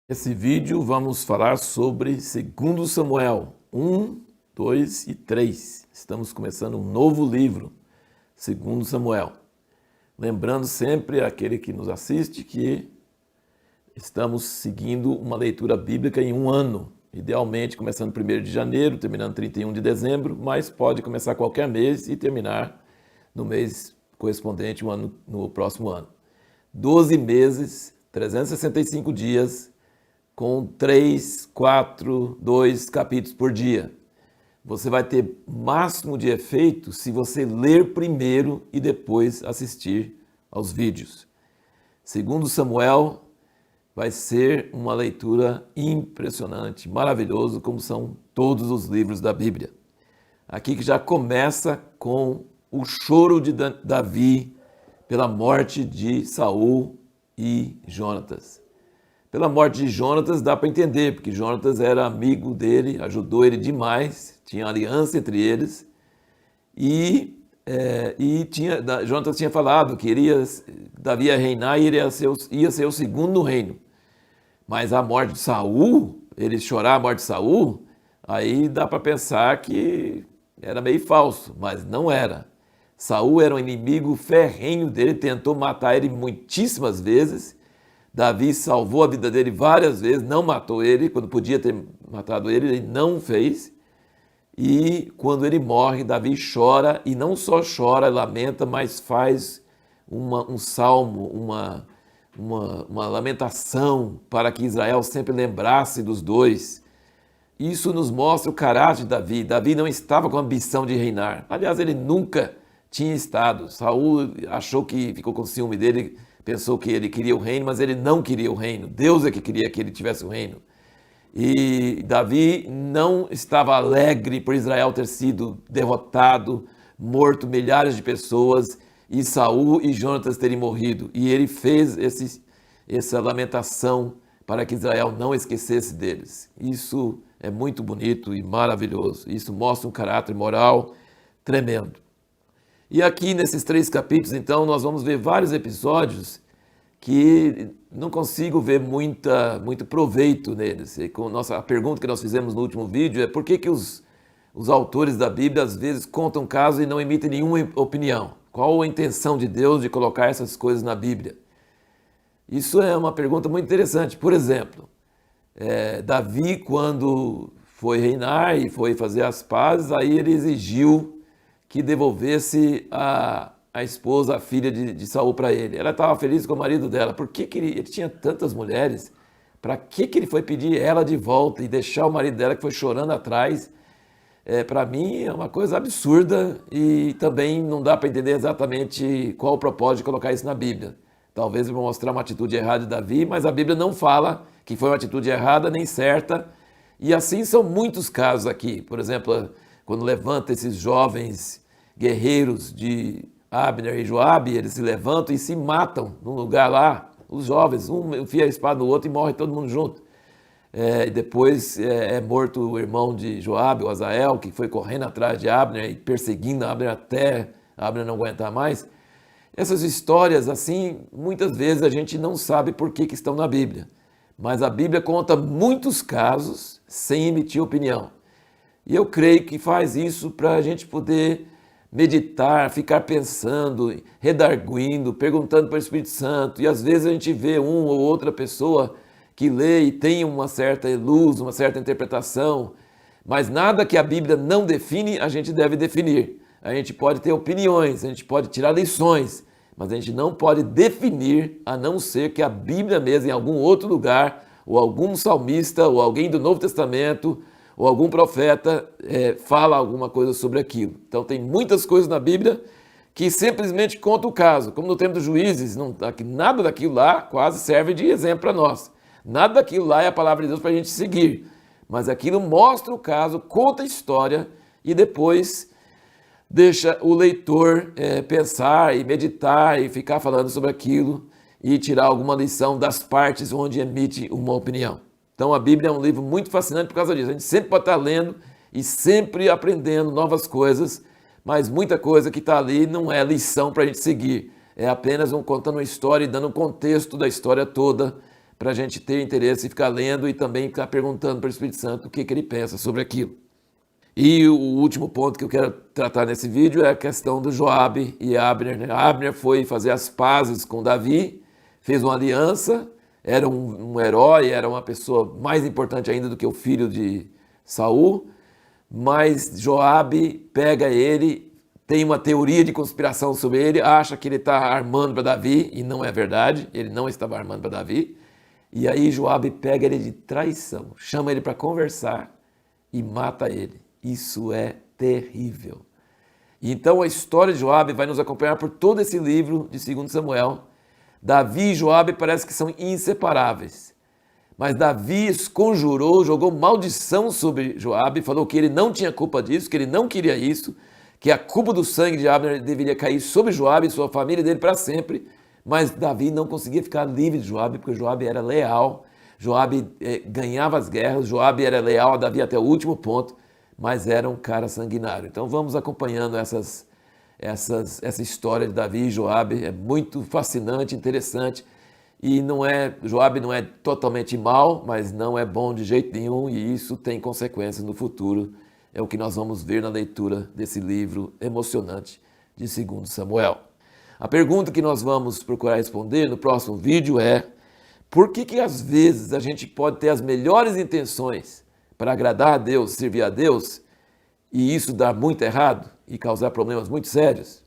Nesse vídeo vamos falar sobre 2 Samuel 1, 2 e 3. Estamos começando um novo livro, 2 Samuel. Lembrando sempre aquele que nos assiste que estamos seguindo uma leitura bíblica em um ano. Idealmente começando 1º de janeiro, terminando 31 de dezembro, mas pode começar qualquer mês e terminar no mês correspondente no próximo ano. 12 meses, 365 dias, com 3, 4, 2 capítulos por dia. Você vai ter máximo de efeito se você ler primeiro e depois assistir aos vídeos. 2 Samuel vai ser uma leitura impressionante, maravilhoso, como são todos os livros da Bíblia. Aqui que já começa com o choro de Davi pela morte de Saul e Jonatas. Pela morte de Jonatas dá para entender, porque Jonatas era amigo dele, ajudou ele demais, tinha aliança entre eles, Jonatas tinha falado que Davi ia reinar e ele ia ser o segundo no reino. Mas a morte de Saul, ele chorar a morte de Saul, aí dá para pensar que era meio falso, mas não era. Saul era um inimigo ferrenho dele, tentou matar ele muitíssimas vezes. Davi salvou a vida dele várias vezes, não matou ele, quando podia ter matado ele, ele não fez. E quando ele morre, Davi chora, e não só chora, lamenta, mas faz um salmo, uma lamentação para que Israel sempre lembrasse dos dois. Isso nos mostra o caráter de Davi. Davi não estava com a ambição de reinar. Aliás, ele nunca tinha estado. Saul achou que ficou com ciúme dele, pensou que ele queria o reino, mas ele não queria o reino. Deus é que queria que ele tivesse o reino. E Davi não estava alegre por Israel ter sido derrotado, morto milhares de pessoas, e Saul e Jonatas terem morrido. E ele fez essa lamentação para que Israel não esquecesse deles. Isso é muito bonito e maravilhoso. Isso mostra um caráter moral tremendo. E aqui nesses 3 capítulos, então, nós vamos ver vários episódios que não consigo ver muito proveito neles. E a pergunta que nós fizemos no último vídeo é por que os autores da Bíblia às vezes contam casos e não emitem nenhuma opinião? Qual a intenção de Deus de colocar essas coisas na Bíblia? Isso é uma pergunta muito interessante. Por exemplo, Davi, quando foi reinar e foi fazer as pazes, aí ele exigiu que devolvesse a esposa, a filha de Saul para ele. Ela estava feliz com o marido dela. Por que ele tinha tantas mulheres? Para que ele foi pedir ela de volta e deixar o marido dela que foi chorando atrás? Para mim é uma coisa absurda e também não dá para entender exatamente qual o propósito de colocar isso na Bíblia. Talvez para mostrar uma atitude errada de Davi, mas a Bíblia não fala que foi uma atitude errada nem certa. E assim são muitos casos aqui. Por exemplo, quando levanta esses jovens guerreiros de Abner e Joabe, eles se levantam e se matam num lugar lá, os jovens, um enfia a espada no outro e morre todo mundo junto. E depois é morto o irmão de Joabe, o Azael, que foi correndo atrás de Abner e perseguindo Abner até Abner não aguentar mais. Essas histórias, assim, muitas vezes a gente não sabe por que estão na Bíblia, mas a Bíblia conta muitos casos sem emitir opinião. E eu creio que faz isso para a gente poder meditar, ficar pensando, redarguindo, perguntando para o Espírito Santo. E às vezes a gente vê uma ou outra pessoa que lê e tem uma certa luz, uma certa interpretação, mas nada que a Bíblia não define, a gente deve definir. A gente pode ter opiniões, a gente pode tirar lições, mas a gente não pode definir, a não ser que a Bíblia mesmo, em algum outro lugar, ou algum salmista, ou alguém do Novo Testamento, ou algum profeta fala alguma coisa sobre aquilo. Então tem muitas coisas na Bíblia que simplesmente contam o caso, como no tempo dos juízes, nada daquilo lá quase serve de exemplo para nós. Nada daquilo lá é a palavra de Deus para a gente seguir, mas aquilo mostra o caso, conta a história e depois deixa o leitor pensar e meditar e ficar falando sobre aquilo e tirar alguma lição das partes onde emite uma opinião. Então a Bíblia é um livro muito fascinante por causa disso. A gente sempre pode estar lendo e sempre aprendendo novas coisas, mas muita coisa que está ali não é lição para a gente seguir. É apenas contando uma história e dando um contexto da história toda para a gente ter interesse e ficar lendo e também ficar perguntando para o Espírito Santo o que ele pensa sobre aquilo. E o último ponto que eu quero tratar nesse vídeo é a questão do Joabe e Abner, né? Abner foi fazer as pazes com Davi, fez uma aliança, era um herói, era uma pessoa mais importante ainda do que o filho de Saul, mas Joabe pega ele, tem uma teoria de conspiração sobre ele, acha que ele está armando para Davi, e não é verdade, ele não estava armando para Davi. E aí Joabe pega ele de traição, chama ele para conversar e mata ele. Isso é terrível. Então a história de Joabe vai nos acompanhar por todo esse livro de 2 Samuel. Davi e Joabe parece que são inseparáveis. Mas Davi conjurou, jogou maldição sobre Joabe, falou que ele não tinha culpa disso, que ele não queria isso, que a culpa do sangue de Abner deveria cair sobre Joabe e sua família dele para sempre. Mas Davi não conseguia ficar livre de Joabe, porque Joabe era leal, Joabe ganhava as guerras, Joabe era leal a Davi até o último ponto, mas era um cara sanguinário. Então vamos acompanhando essa história de Davi e Joabe, é muito fascinante, interessante, e Joabe não é totalmente mal, mas não é bom de jeito nenhum, e isso tem consequências no futuro, é o que nós vamos ver na leitura desse livro emocionante de 2 Samuel. A pergunta que nós vamos procurar responder no próximo vídeo é: por que às vezes a gente pode ter as melhores intenções para agradar a Deus, servir a Deus, e isso dar muito errado e causar problemas muito sérios?